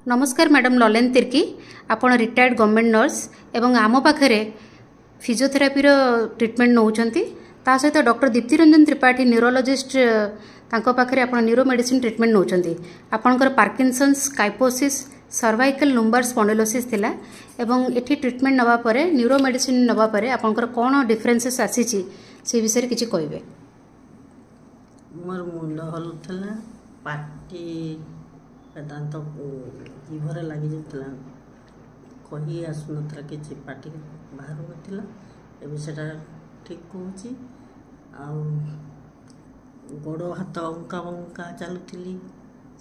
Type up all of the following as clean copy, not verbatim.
नमस्कार मैडम ललेन तिर्की आपण retired government nurse एवं आम पाखे फिजियोथेरापी ट्रिटमेंट नौकरी ता सहित डॉक्टर दीप्ति रंजन त्रिपाठी न्यूरोलोजिस्ट पाखे आप न्यूरो मेडिसिन ट्रिटमेंट नौकरी आपणकर पार्किंसंस काइपोसिस सर्वाइकल लुम्बार स्पॉन्डिलोसिस थिला एवं एठी ट्रिटमेंट नवा परे न्यूरो मेडिसिन नवा परे आपणकर कोन डिफरेंसेस आसीची से विषय किछि कहबे। मोर मुंड हलुथला पाटी दांत जीभरे लगी जाता कही आसुनला कि पाटी बाहर नाला एवं से ठीक कौची गोड़ हाथ अंका बंका चलुली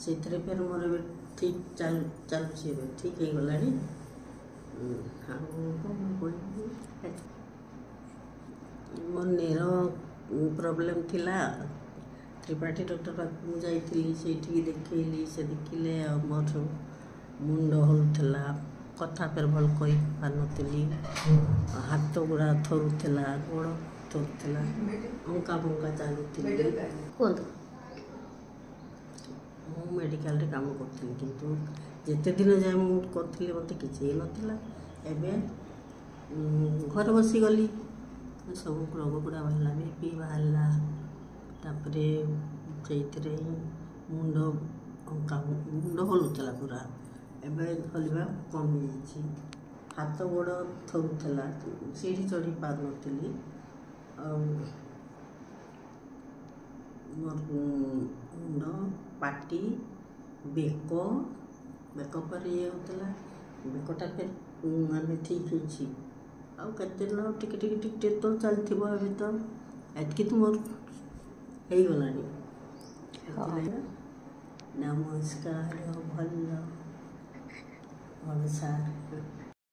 से फिर मोर ठीक चलुची ठीक हो गला मोर नेर प्रोब्लेम थिला त्रिपाठी डॉक्टर पाक जाइली से देखली से देखिले मोर मुंड हलुला कथा फेर भल कही पार नी हाथ गुड़ा थरुला गोड़ थरुला अंका बंका चलुली मु मेडिकल रे काम करती किंतु जेते दिन जाए मुझे मत किसी नाला एवं घर बसी गली सब रोग गुड़ा बाहर बीपी बाहर तापरे से मुंड अंका मुंड हलुला पूरा एवं हलवा कम हाथ गोड़ थरुला सीढ़ी चढ़ी पार नी मुंड पाटी बेक बेक पर ये होता बेकटा फिर माने ठीक होते टिके तो चलती अभी तो एतकी तो मोर हो गला। नमस्कार भल भल सार।